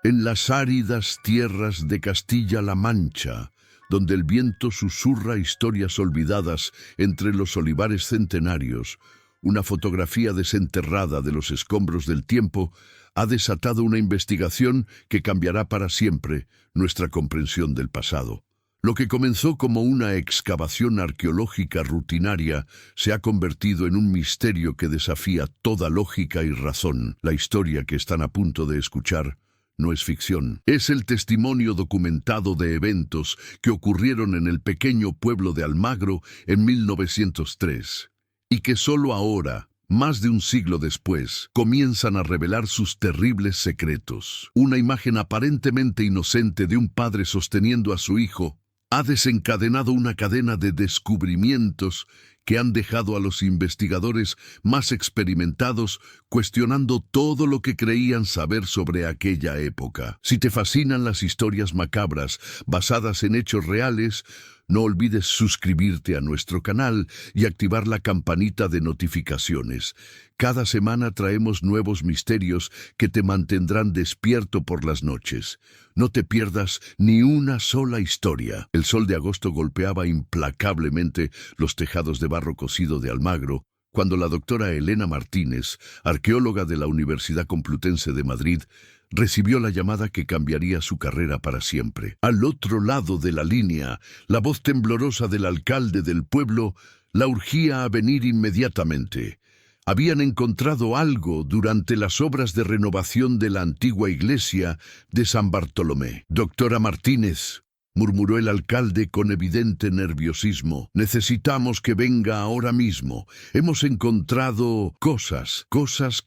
En las áridas tierras de Castilla-La Mancha, donde el viento susurra historias olvidadas entre los olivares centenarios, una fotografía desenterrada de los escombros del tiempo ha desatado una investigación que cambiará para siempre nuestra comprensión del pasado. Lo que comenzó como una excavación arqueológica rutinaria se ha convertido en un misterio que desafía toda lógica y razón. La historia que están a punto de escuchar no es ficción. Es el testimonio documentado de eventos que ocurrieron en el pequeño pueblo de Almagro en 1903 y que solo ahora, más de un siglo después, comienzan a revelar sus terribles secretos. Una imagen aparentemente inocente de un padre sosteniendo a su hijo ha desencadenado una cadena de descubrimientos que han dejado a los investigadores más experimentados cuestionando todo lo que creían saber sobre aquella época. Si te fascinan las historias macabras basadas en hechos reales, no olvides suscribirte a nuestro canal y activar la campanita de notificaciones. Cada semana traemos nuevos misterios que te mantendrán despierto por las noches. No te pierdas ni una sola historia. El sol de agosto golpeaba implacablemente los tejados de barro cocido de Almagro, cuando la doctora Elena Martínez, arqueóloga de la Universidad Complutense de Madrid, recibió la llamada que cambiaría su carrera para siempre. Al otro lado de la línea, la voz temblorosa del alcalde del pueblo la urgía a venir inmediatamente. Habían encontrado algo durante las obras de renovación de la antigua iglesia de San Bartolomé. Doctora Martínez, murmuró el alcalde con evidente nerviosismo, necesitamos que venga ahora mismo. Hemos encontrado cosas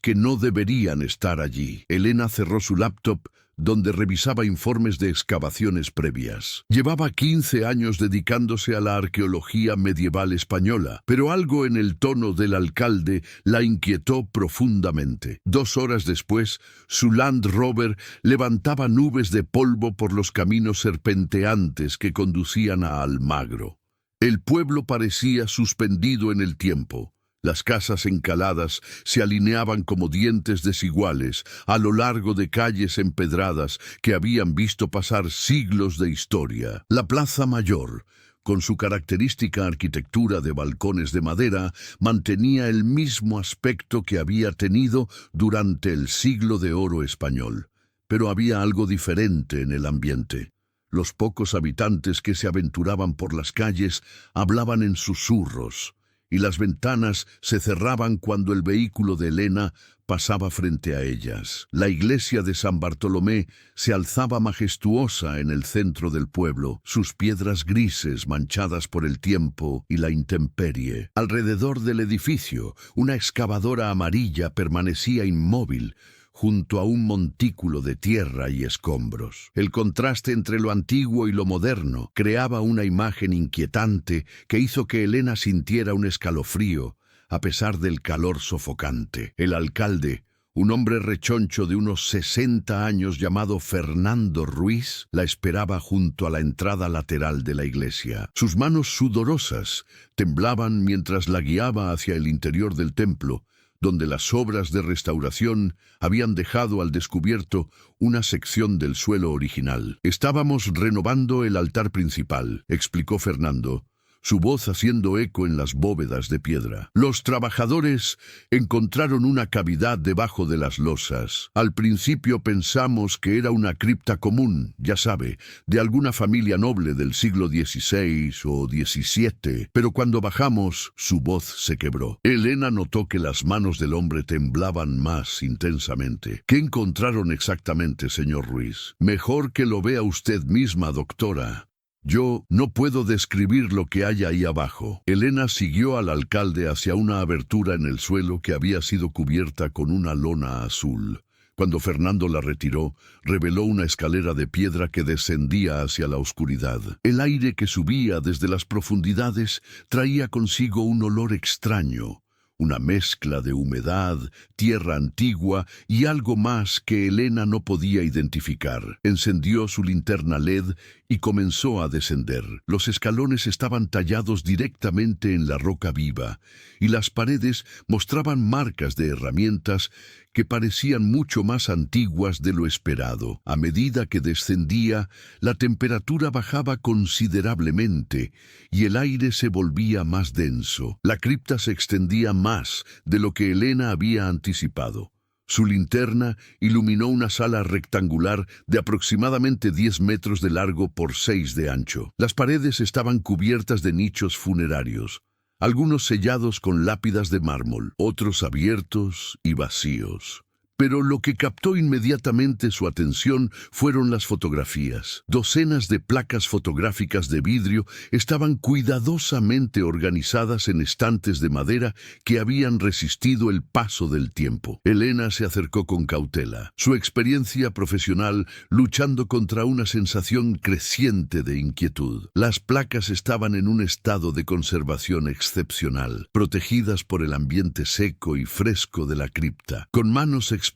que no deberían estar allí. Elena cerró su laptop, donde revisaba informes de excavaciones previas. Llevaba 15 años dedicándose a la arqueología medieval española, pero algo en el tono del alcalde la inquietó profundamente. 2 horas después, su Land Rover levantaba nubes de polvo por los caminos serpenteantes que conducían a Almagro. El pueblo parecía suspendido en el tiempo. Las casas encaladas se alineaban como dientes desiguales a lo largo de calles empedradas que habían visto pasar siglos de historia. La Plaza Mayor, con su característica arquitectura de balcones de madera, mantenía el mismo aspecto que había tenido durante el siglo de oro español. Pero había algo diferente en el ambiente. Los pocos habitantes que se aventuraban por las calles hablaban en susurros, y las ventanas se cerraban cuando el vehículo de Elena pasaba frente a ellas. La iglesia de San Bartolomé se alzaba majestuosa en el centro del pueblo, sus piedras grises manchadas por el tiempo y la intemperie. Alrededor del edificio, una excavadora amarilla permanecía inmóvil, junto a un montículo de tierra y escombros. El contraste entre lo antiguo y lo moderno creaba una imagen inquietante que hizo que Elena sintiera un escalofrío, a pesar del calor sofocante. El alcalde, un hombre rechoncho de unos 60 años llamado Fernando Ruiz, la esperaba junto a la entrada lateral de la iglesia. Sus manos sudorosas temblaban mientras la guiaba hacia el interior del templo, donde las obras de restauración habían dejado al descubierto una sección del suelo original. Estábamos renovando el altar principal, explicó Fernando, su voz haciendo eco en las bóvedas de piedra. Los trabajadores encontraron una cavidad debajo de las losas. Al principio pensamos que era una cripta común, ya sabe, de alguna familia noble del siglo XVI o XVII, pero cuando bajamos, su voz se quebró. Elena notó que las manos del hombre temblaban más intensamente. ¿Qué encontraron exactamente, señor Ruiz? Mejor que lo vea usted misma, doctora. Yo no puedo describir lo que hay ahí abajo. Elena siguió al alcalde hacia una abertura en el suelo que había sido cubierta con una lona azul. Cuando Fernando la retiró, reveló una escalera de piedra que descendía hacia la oscuridad. El aire que subía desde las profundidades traía consigo un olor extraño, una mezcla de humedad, tierra antigua y algo más que Elena no podía identificar. Encendió su linterna LED y comenzó a descender. Los escalones estaban tallados directamente en la roca viva y las paredes mostraban marcas de herramientas que parecían mucho más antiguas de lo esperado. A medida que descendía, la temperatura bajaba considerablemente y el aire se volvía más denso. La cripta se extendía más de lo que Elena había anticipado. Su linterna iluminó una sala rectangular de aproximadamente 10 metros de largo por 6 de ancho. Las paredes estaban cubiertas de nichos funerarios, algunos sellados con lápidas de mármol, otros abiertos y vacíos. Pero lo que captó inmediatamente su atención fueron las fotografías. Docenas de placas fotográficas de vidrio estaban cuidadosamente organizadas en estantes de madera que habían resistido el paso del tiempo. Elena se acercó con cautela. Su experiencia profesional luchando contra una sensación creciente de inquietud. Las placas estaban en un estado de conservación excepcional, protegidas por el ambiente seco y fresco de la cripta. Con manos expertas,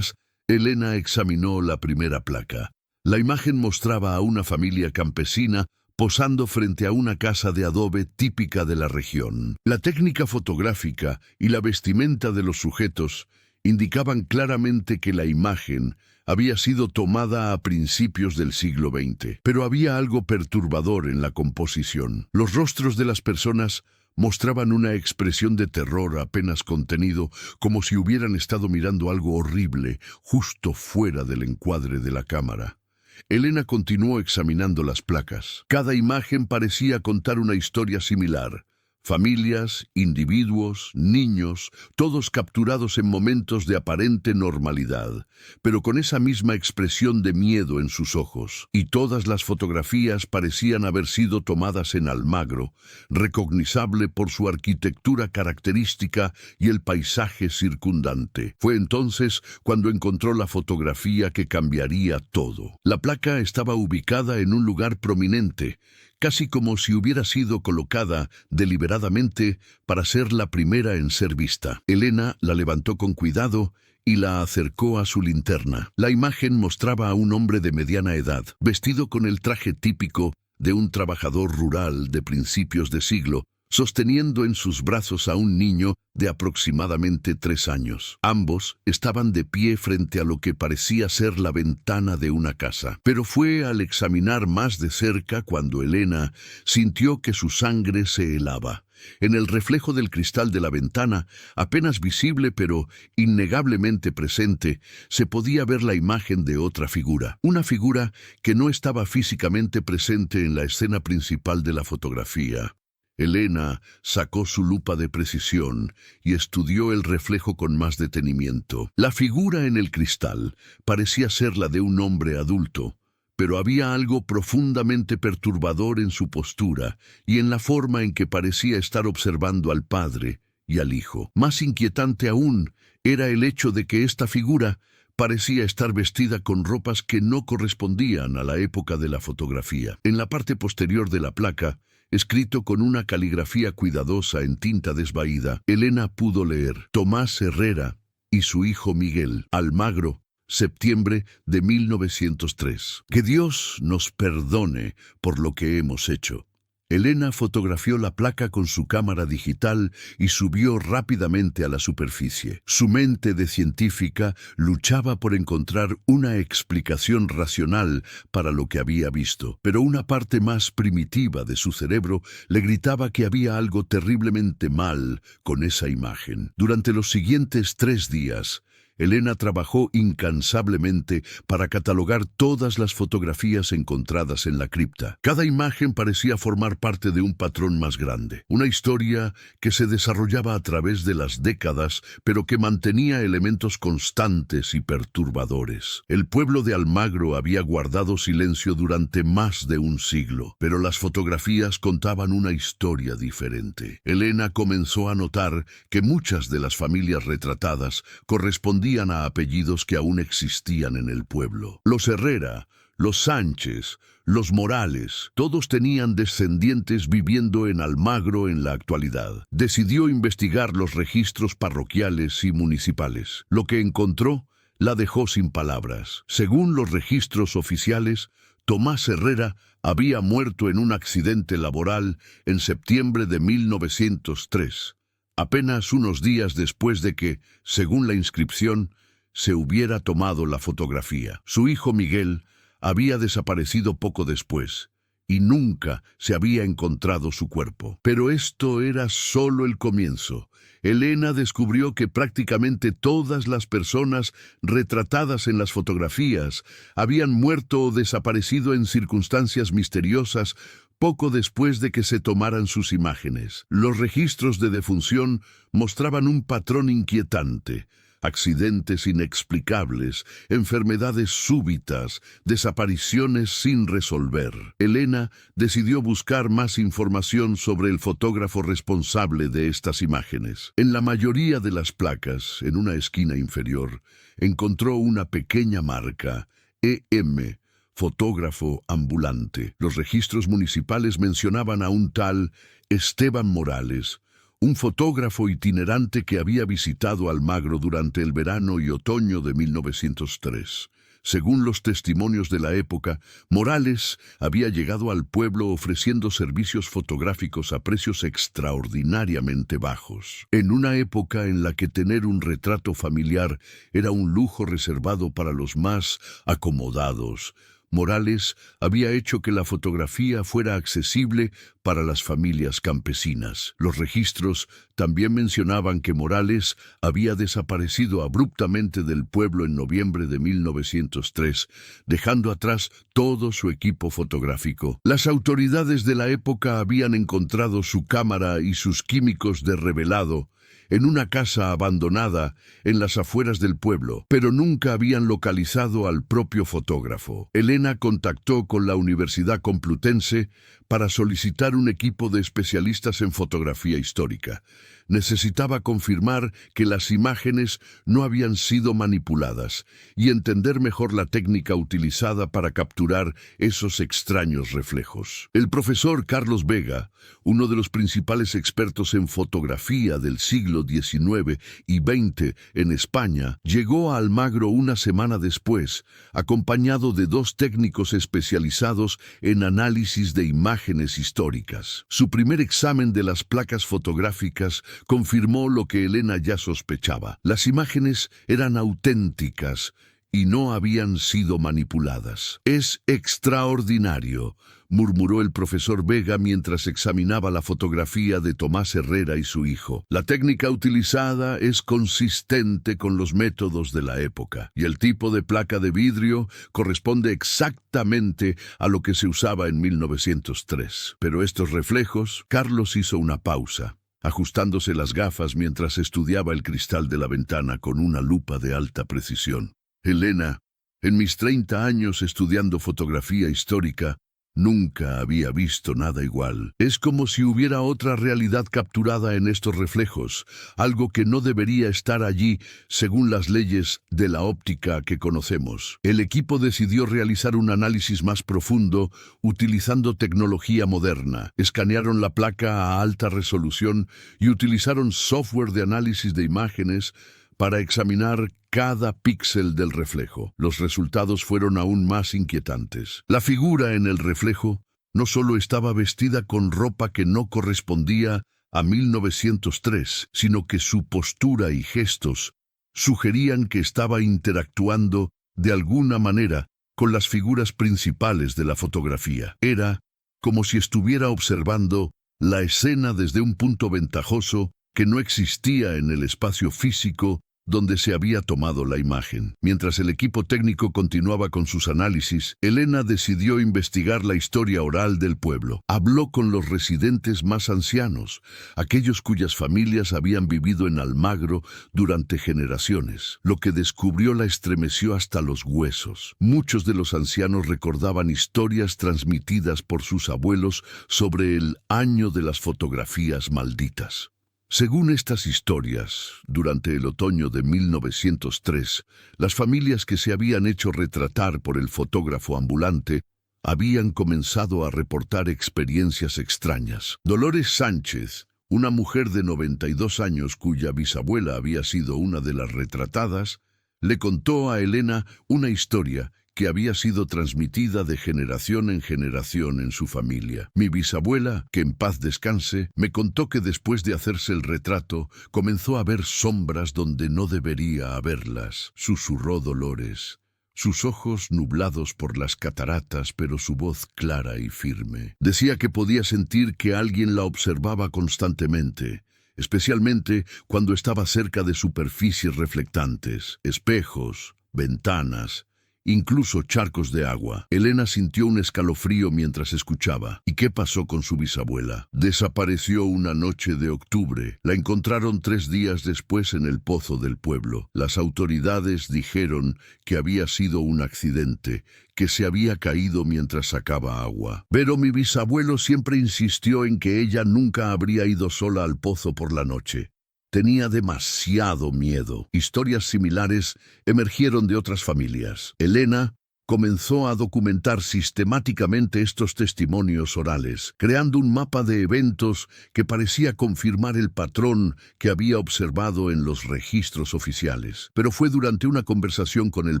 Elena examinó la primera placa. La imagen mostraba a una familia campesina posando frente a una casa de adobe típica de la región. La técnica fotográfica y la vestimenta de los sujetos indicaban claramente que la imagen había sido tomada a principios del siglo XX. Pero había algo perturbador en la composición. Los rostros de las personas mostraban una expresión de terror apenas contenido, como si hubieran estado mirando algo horrible justo fuera del encuadre de la cámara. Elena continuó examinando las placas. Cada imagen parecía contar una historia similar. Familias, individuos, niños, todos capturados en momentos de aparente normalidad, pero con esa misma expresión de miedo en sus ojos. Y todas las fotografías parecían haber sido tomadas en Almagro, recognizable por su arquitectura característica y el paisaje circundante. Fue entonces cuando encontró la fotografía que cambiaría todo. La placa estaba ubicada en un lugar prominente, casi como si hubiera sido colocada deliberadamente para ser la primera en ser vista. Elena la levantó con cuidado y la acercó a su linterna. La imagen mostraba a un hombre de mediana edad, vestido con el traje típico de un trabajador rural de principios de siglo, sosteniendo en sus brazos a un niño de aproximadamente 3 años. Ambos estaban de pie frente a lo que parecía ser la ventana de una casa. Pero fue al examinar más de cerca cuando Elena sintió que su sangre se helaba. En el reflejo del cristal de la ventana, apenas visible pero innegablemente presente, se podía ver la imagen de otra figura. Una figura que no estaba físicamente presente en la escena principal de la fotografía. Elena sacó su lupa de precisión y estudió el reflejo con más detenimiento. La figura en el cristal parecía ser la de un hombre adulto, pero había algo profundamente perturbador en su postura y en la forma en que parecía estar observando al padre y al hijo. Más inquietante aún era el hecho de que esta figura parecía estar vestida con ropas que no correspondían a la época de la fotografía. En la parte posterior de la placa, escrito con una caligrafía cuidadosa en tinta desvaída, Elena pudo leer: Tomás Herrera y su hijo Miguel, Almagro, septiembre de 1903. Que Dios nos perdone por lo que hemos hecho. Elena fotografió la placa con su cámara digital y subió rápidamente a la superficie. Su mente de científica luchaba por encontrar una explicación racional para lo que había visto, pero una parte más primitiva de su cerebro le gritaba que había algo terriblemente mal con esa imagen. Durante los siguientes 3 días, Elena trabajó incansablemente para catalogar todas las fotografías encontradas en la cripta. Cada imagen parecía formar parte de un patrón más grande, una historia que se desarrollaba a través de las décadas, pero que mantenía elementos constantes y perturbadores. El pueblo de Almagro había guardado silencio durante más de un siglo, pero las fotografías contaban una historia diferente. Elena comenzó a notar que muchas de las familias retratadas correspondían a apellidos que aún existían en el pueblo. Los Herrera, los Sánchez, los Morales, todos tenían descendientes viviendo en Almagro en la actualidad. Decidió investigar los registros parroquiales y municipales. Lo que encontró la dejó sin palabras. Según los registros oficiales, Tomás Herrera había muerto en un accidente laboral en septiembre de 1903. Apenas unos días después de que, según la inscripción, se hubiera tomado la fotografía. Su hijo Miguel había desaparecido poco después y nunca se había encontrado su cuerpo. Pero esto era solo el comienzo. Elena descubrió que prácticamente todas las personas retratadas en las fotografías habían muerto o desaparecido en circunstancias misteriosas poco después de que se tomaran sus imágenes. Los registros de defunción mostraban un patrón inquietante: accidentes inexplicables, enfermedades súbitas, desapariciones sin resolver. Elena decidió buscar más información sobre el fotógrafo responsable de estas imágenes. En la mayoría de las placas, en una esquina inferior, encontró una pequeña marca: EM, fotógrafo ambulante. Los registros municipales mencionaban a un tal Esteban Morales, un fotógrafo itinerante que había visitado Almagro durante el verano y otoño de 1903. Según los testimonios de la época, Morales había llegado al pueblo ofreciendo servicios fotográficos a precios extraordinariamente bajos. En una época en la que tener un retrato familiar era un lujo reservado para los más acomodados, Morales había hecho que la fotografía fuera accesible para las familias campesinas. Los registros también mencionaban que Morales había desaparecido abruptamente del pueblo en noviembre de 1903, dejando atrás todo su equipo fotográfico. Las autoridades de la época habían encontrado su cámara y sus químicos de revelado en una casa abandonada en las afueras del pueblo, pero nunca habían localizado al propio fotógrafo. Elena contactó con la Universidad Complutense para solicitar un equipo de especialistas en fotografía histórica. Necesitaba confirmar que las imágenes no habían sido manipuladas y entender mejor la técnica utilizada para capturar esos extraños reflejos. El profesor Carlos Vega, uno de los principales expertos en fotografía del siglo XIX y XX en España, llegó a Almagro una semana después, acompañado de dos técnicos especializados en análisis de imágenes históricas. Su primer examen de las placas fotográficas confirmó lo que Elena ya sospechaba. Las imágenes eran auténticas y no habían sido manipuladas. «Es extraordinario», murmuró el profesor Vega mientras examinaba la fotografía de Tomás Herrera y su hijo. «La técnica utilizada es consistente con los métodos de la época, y el tipo de placa de vidrio corresponde exactamente a lo que se usaba en 1903. Pero estos reflejos...» Carlos hizo una pausa, ajustándose las gafas mientras estudiaba el cristal de la ventana con una lupa de alta precisión. «Elena, en mis 30 años estudiando fotografía histórica, nunca había visto nada igual. Es como si hubiera otra realidad capturada en estos reflejos, algo que no debería estar allí según las leyes de la óptica que conocemos». El equipo decidió realizar un análisis más profundo utilizando tecnología moderna. Escanearon la placa a alta resolución y utilizaron software de análisis de imágenes para examinar cada píxel del reflejo. Los resultados fueron aún más inquietantes. La figura en el reflejo no solo estaba vestida con ropa que no correspondía a 1903, sino que su postura y gestos sugerían que estaba interactuando de alguna manera con las figuras principales de la fotografía. Era como si estuviera observando la escena desde un punto ventajoso que no existía en el espacio físico donde se había tomado la imagen. Mientras el equipo técnico continuaba con sus análisis, Elena decidió investigar la historia oral del pueblo. Habló con los residentes más ancianos, aquellos cuyas familias habían vivido en Almagro durante generaciones. Lo que descubrió la estremeció hasta los huesos. Muchos de los ancianos recordaban historias transmitidas por sus abuelos sobre el año de las fotografías malditas. Según estas historias, durante el otoño de 1903, las familias que se habían hecho retratar por el fotógrafo ambulante habían comenzado a reportar experiencias extrañas. Dolores Sánchez, una mujer de 92 años cuya bisabuela había sido una de las retratadas, le contó a Elena una historia que había sido transmitida de generación en generación en su familia. Mi bisabuela, que en paz descanse, me contó que después de hacerse el retrato, comenzó a ver sombras donde no debería haberlas. Susurró Dolores. Sus ojos nublados por las cataratas, pero su voz clara y firme. Decía que podía sentir que alguien la observaba constantemente, especialmente cuando estaba cerca de superficies reflectantes, espejos, ventanas, incluso charcos de agua. Elena sintió un escalofrío mientras escuchaba. ¿Y qué pasó con su bisabuela? Desapareció una noche de octubre. La encontraron 3 días después en el pozo del pueblo. Las autoridades dijeron que había sido un accidente, que se había caído mientras sacaba agua. Pero mi bisabuelo siempre insistió en que ella nunca habría ido sola al pozo por la noche. Tenía demasiado miedo. Historias similares emergieron de otras familias. Elena comenzó a documentar sistemáticamente estos testimonios orales, creando un mapa de eventos que parecía confirmar el patrón que había observado en los registros oficiales. Pero fue durante una conversación con el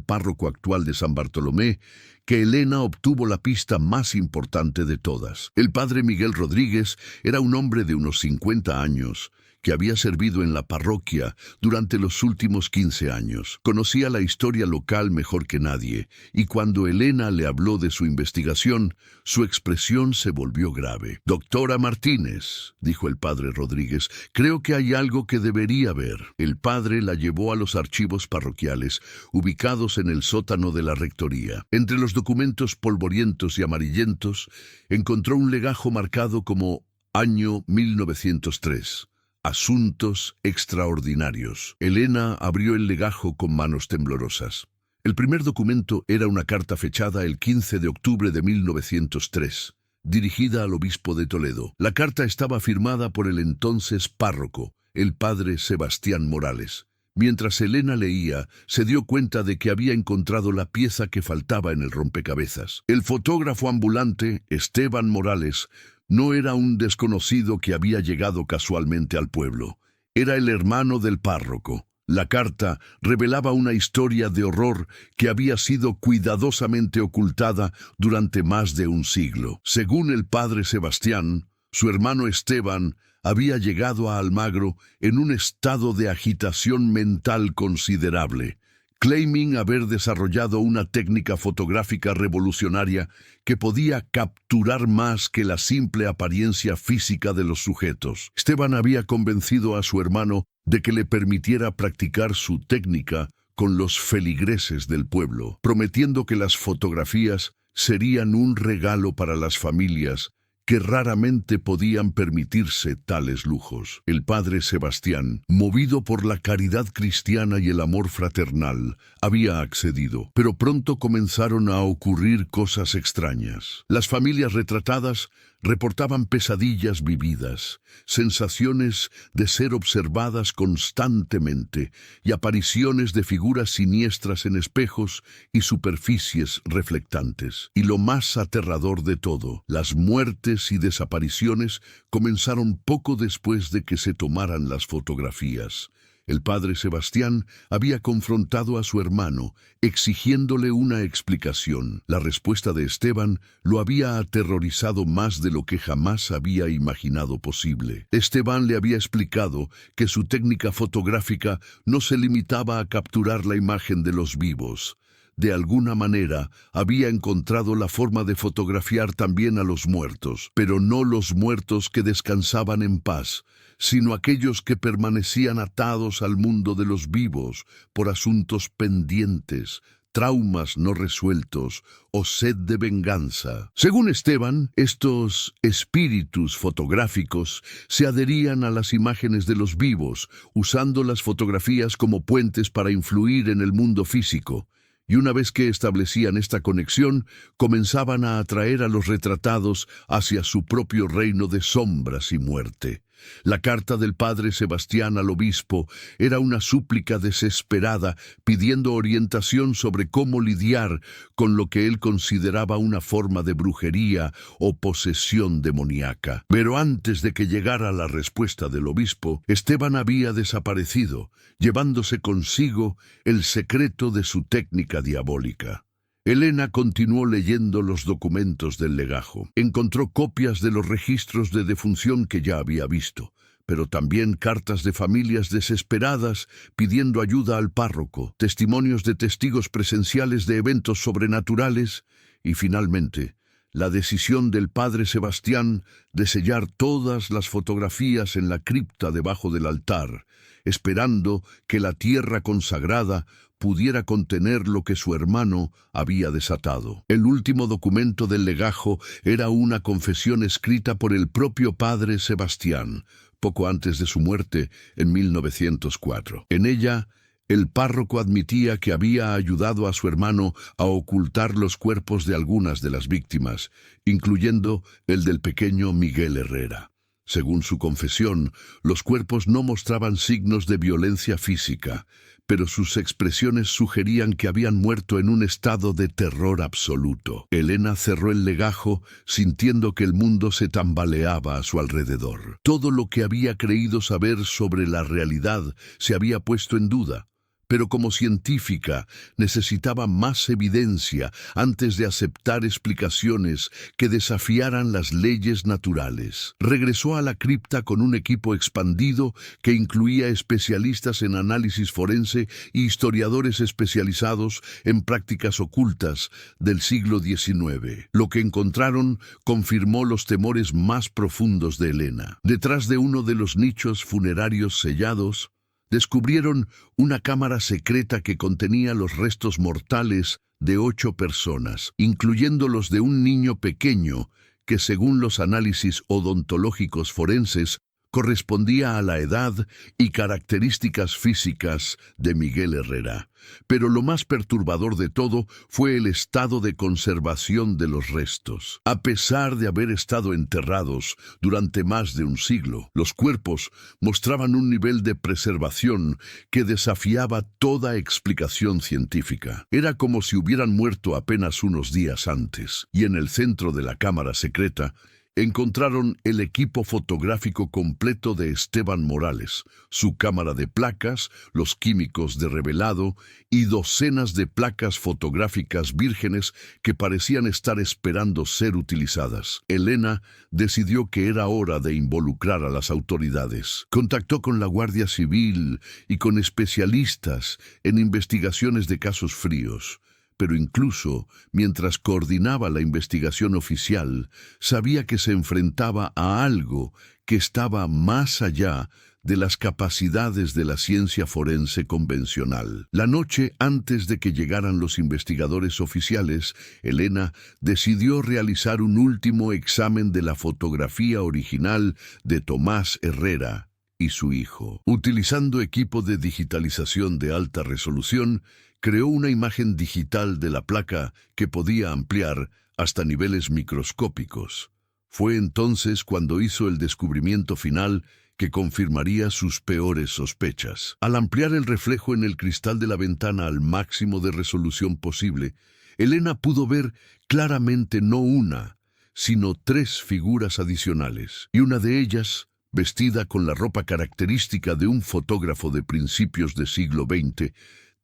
párroco actual de San Bartolomé que Elena obtuvo la pista más importante de todas. El padre Miguel Rodríguez era un hombre de unos 50 años, que había servido en la parroquia durante los últimos 15 años. Conocía la historia local mejor que nadie, y cuando Elena le habló de su investigación, su expresión se volvió grave. «Doctora Martínez», dijo el padre Rodríguez, «creo que hay algo que debería ver». El padre la llevó a los archivos parroquiales, ubicados en el sótano de la rectoría. Entre los documentos polvorientos y amarillentos, encontró un legajo marcado como año 1903. Asuntos extraordinarios. Elena abrió el legajo con manos temblorosas. El primer documento era una carta fechada el 15 de octubre de 1903, dirigida al obispo de Toledo. La carta estaba firmada por el entonces párroco, el padre Sebastián Morales. Mientras Elena leía, se dio cuenta de que había encontrado la pieza que faltaba en el rompecabezas. El fotógrafo ambulante, Esteban Morales, no era un desconocido que había llegado casualmente al pueblo. Era el hermano del párroco. La carta revelaba una historia de horror que había sido cuidadosamente ocultada durante más de un siglo. Según el padre Sebastián, su hermano Esteban había llegado a Almagro en un estado de agitación mental considerable, claiming haber desarrollado una técnica fotográfica revolucionaria que podía capturar más que la simple apariencia física de los sujetos. Esteban había convencido a su hermano de que le permitiera practicar su técnica con los feligreses del pueblo, prometiendo que las fotografías serían un regalo para las familias que raramente podían permitirse tales lujos. El padre Sebastián, movido por la caridad cristiana y el amor fraternal, había accedido, pero pronto comenzaron a ocurrir cosas extrañas. Las familias retratadas reportaban pesadillas vividas, sensaciones de ser observadas constantemente y apariciones de figuras siniestras en espejos y superficies reflectantes. Y lo más aterrador de todo, las muertes y desapariciones comenzaron poco después de que se tomaran las fotografías. El padre Sebastián había confrontado a su hermano, exigiéndole una explicación. La respuesta de Esteban lo había aterrorizado más de lo que jamás había imaginado posible. Esteban le había explicado que su técnica fotográfica no se limitaba a capturar la imagen de los vivos. De alguna manera, había encontrado la forma de fotografiar también a los muertos, pero no los muertos que descansaban en paz, sino aquellos que permanecían atados al mundo de los vivos por asuntos pendientes, traumas no resueltos o sed de venganza. Según Esteban, estos espíritus fotográficos se adherían a las imágenes de los vivos, usando las fotografías como puentes para influir en el mundo físico. Y una vez que establecían esta conexión, comenzaban a atraer a los retratados hacia su propio reino de sombras y muerte. La carta del padre Sebastián al obispo era una súplica desesperada pidiendo orientación sobre cómo lidiar con lo que él consideraba una forma de brujería o posesión demoníaca. Pero antes de que llegara la respuesta del obispo, Esteban había desaparecido, llevándose consigo el secreto de su técnica diabólica. Elena continuó leyendo los documentos del legajo. Encontró copias de los registros de defunción que ya había visto, pero también cartas de familias desesperadas pidiendo ayuda al párroco, testimonios de testigos presenciales de eventos sobrenaturales y, finalmente, la decisión del padre Sebastián de sellar todas las fotografías en la cripta debajo del altar, esperando que la tierra consagrada pudiera contener lo que su hermano había desatado. El último documento del legajo era una confesión escrita por el propio padre Sebastián, poco antes de su muerte en 1904. En ella, el párroco admitía que había ayudado a su hermano a ocultar los cuerpos de algunas de las víctimas, incluyendo el del pequeño Miguel Herrera. Según su confesión, los cuerpos no mostraban signos de violencia física, pero sus expresiones sugerían que habían muerto en un estado de terror absoluto. Elena cerró el legajo, sintiendo que el mundo se tambaleaba a su alrededor. Todo lo que había creído saber sobre la realidad se había puesto en duda. Pero como científica necesitaba más evidencia antes de aceptar explicaciones que desafiaran las leyes naturales. Regresó a la cripta con un equipo expandido que incluía especialistas en análisis forense y historiadores especializados en prácticas ocultas del siglo XIX. Lo que encontraron confirmó los temores más profundos de Elena. Detrás de uno de los nichos funerarios sellados, descubrieron una cámara secreta que contenía los restos mortales de 8 personas, incluyendo los de un niño pequeño que, según los análisis odontológicos forenses, correspondía a la edad y características físicas de Miguel Herrera. Pero lo más perturbador de todo fue el estado de conservación de los restos. A pesar de haber estado enterrados durante más de un siglo, los cuerpos mostraban un nivel de preservación que desafiaba toda explicación científica. Era como si hubieran muerto apenas unos días antes, y en el centro de la cámara secreta encontraron el equipo fotográfico completo de Esteban Morales, su cámara de placas, los químicos de revelado y docenas de placas fotográficas vírgenes que parecían estar esperando ser utilizadas. Elena decidió que era hora de involucrar a las autoridades. Contactó con la Guardia Civil y con especialistas en investigaciones de casos fríos. Pero incluso mientras coordinaba la investigación oficial, sabía que se enfrentaba a algo que estaba más allá de las capacidades de la ciencia forense convencional. La noche antes de que llegaran los investigadores oficiales, Elena decidió realizar un último examen de la fotografía original de Tomás Herrera y su hijo. Utilizando equipo de digitalización de alta resolución, creó una imagen digital de la placa que podía ampliar hasta niveles microscópicos. Fue entonces cuando hizo el descubrimiento final que confirmaría sus peores sospechas. Al ampliar el reflejo en el cristal de la ventana al máximo de resolución posible, Elena pudo ver claramente no una, sino 3 figuras adicionales, y una de ellas, vestida con la ropa característica de un fotógrafo de principios del siglo XX,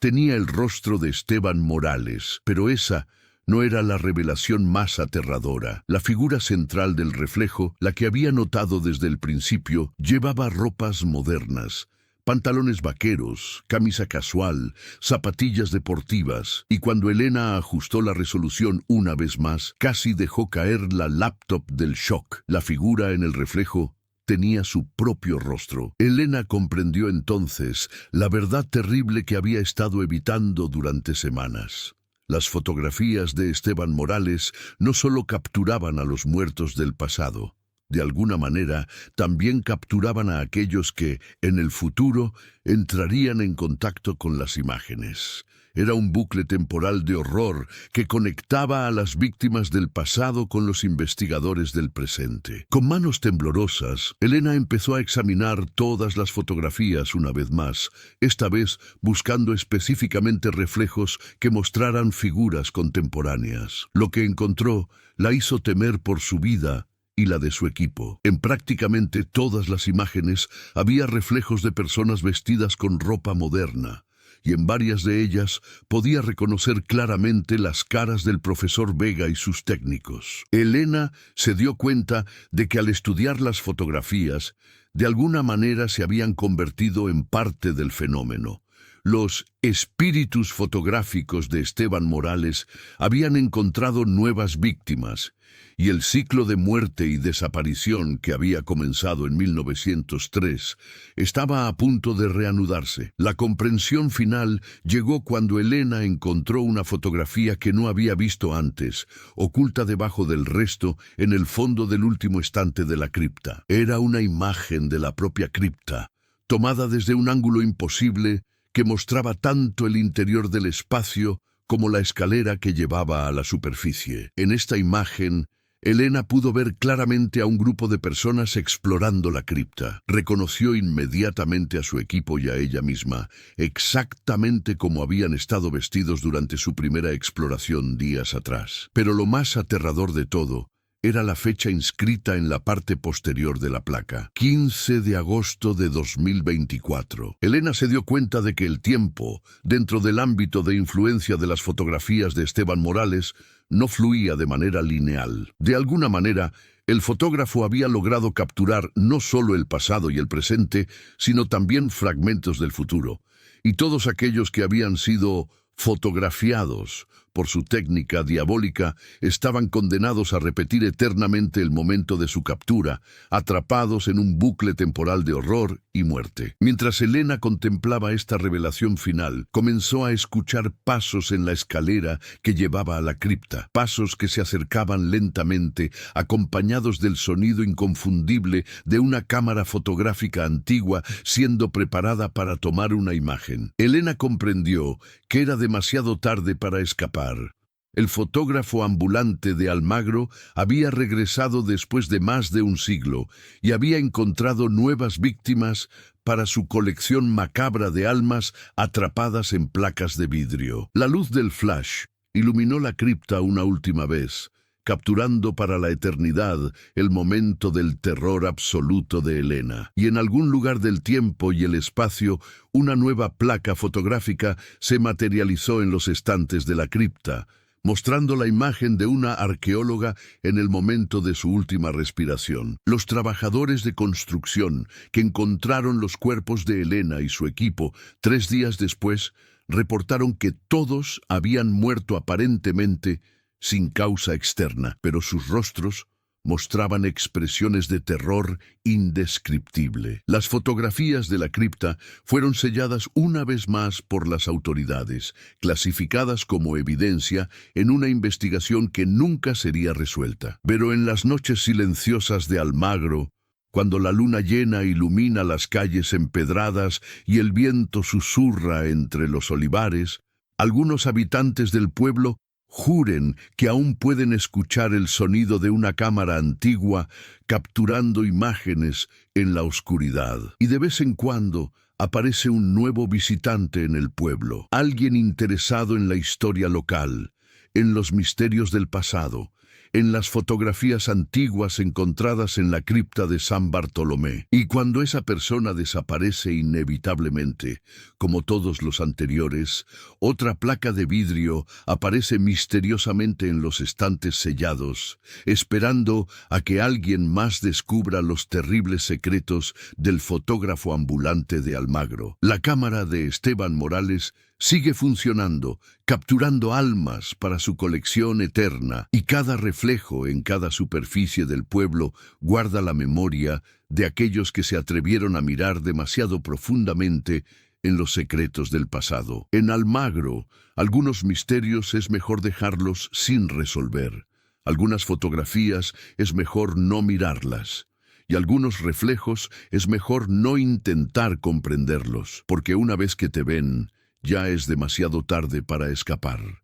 tenía el rostro de Esteban Morales, pero esa no era la revelación más aterradora. La figura central del reflejo, la que había notado desde el principio, llevaba ropas modernas, pantalones vaqueros, camisa casual, zapatillas deportivas, y cuando Elena ajustó la resolución una vez más, casi dejó caer la laptop del shock. La figura en el reflejo tenía su propio rostro. Elena comprendió entonces la verdad terrible que había estado evitando durante semanas. Las fotografías de Esteban Morales no solo capturaban a los muertos del pasado, de alguna manera también capturaban a aquellos que, en el futuro, entrarían en contacto con las imágenes. Era un bucle temporal de horror que conectaba a las víctimas del pasado con los investigadores del presente. Con manos temblorosas, Elena empezó a examinar todas las fotografías una vez más, esta vez buscando específicamente reflejos que mostraran figuras contemporáneas. Lo que encontró la hizo temer por su vida y la de su equipo. En prácticamente todas las imágenes había reflejos de personas vestidas con ropa moderna, y en varias de ellas podía reconocer claramente las caras del profesor Vega y sus técnicos. Elena se dio cuenta de que al estudiar las fotografías, de alguna manera se habían convertido en parte del fenómeno. Los espíritus fotográficos de Esteban Morales habían encontrado nuevas víctimas, y el ciclo de muerte y desaparición que había comenzado en 1903 estaba a punto de reanudarse. La comprensión final llegó cuando Elena encontró una fotografía que no había visto antes, oculta debajo del resto en el fondo del último estante de la cripta. Era una imagen de la propia cripta, tomada desde un ángulo imposible que mostraba tanto el interior del espacio como la escalera que llevaba a la superficie. En esta imagen, Elena pudo ver claramente a un grupo de personas explorando la cripta. Reconoció inmediatamente a su equipo y a ella misma, exactamente como habían estado vestidos durante su primera exploración días atrás. Pero lo más aterrador de todo era la fecha inscrita en la parte posterior de la placa: 15 de agosto de 2024. Elena se dio cuenta de que el tiempo, dentro del ámbito de influencia de las fotografías de Esteban Morales, no fluía de manera lineal. De alguna manera, el fotógrafo había logrado capturar no solo el pasado y el presente, sino también fragmentos del futuro. Y todos aquellos que habían sido fotografiados por su técnica diabólica estaban condenados a repetir eternamente el momento de su captura, atrapados en un bucle temporal de horror y muerte. Mientras Elena contemplaba esta revelación final, comenzó a escuchar pasos en la escalera que llevaba a la cripta, pasos que se acercaban lentamente, acompañados del sonido inconfundible de una cámara fotográfica antigua siendo preparada para tomar una imagen. Elena comprendió que era demasiado tarde para escapar. El fotógrafo ambulante de Almagro había regresado después de más de un siglo y había encontrado nuevas víctimas para su colección macabra de almas atrapadas en placas de vidrio. La luz del flash iluminó la cripta una última vez, capturando para la eternidad el momento del terror absoluto de Elena. Y en algún lugar del tiempo y el espacio, una nueva placa fotográfica se materializó en los estantes de la cripta, mostrando la imagen de una arqueóloga en el momento de su última respiración. Los trabajadores de construcción que encontraron los cuerpos de Elena y su equipo 3 días después, reportaron que todos habían muerto aparentemente sin causa externa, pero sus rostros mostraban expresiones de terror indescriptible. Las fotografías de la cripta fueron selladas una vez más por las autoridades, clasificadas como evidencia en una investigación que nunca sería resuelta. Pero en las noches silenciosas de Almagro, cuando la luna llena ilumina las calles empedradas y el viento susurra entre los olivares, algunos habitantes del pueblo juren que aún pueden escuchar el sonido de una cámara antigua capturando imágenes en la oscuridad. Y de vez en cuando aparece un nuevo visitante en el pueblo, alguien interesado en la historia local, en los misterios del pasado, en las fotografías antiguas encontradas en la cripta de San Bartolomé. Y cuando esa persona desaparece inevitablemente, como todos los anteriores, otra placa de vidrio aparece misteriosamente en los estantes sellados, esperando a que alguien más descubra los terribles secretos del fotógrafo ambulante de Almagro. La cámara de Esteban Morales sigue funcionando, capturando almas para su colección eterna, y cada reflejo en cada superficie del pueblo guarda la memoria de aquellos que se atrevieron a mirar demasiado profundamente en los secretos del pasado. En Almagro, algunos misterios es mejor dejarlos sin resolver. Algunas fotografías es mejor no mirarlas. Y algunos reflejos es mejor no intentar comprenderlos, porque una vez que te ven, ya es demasiado tarde para escapar.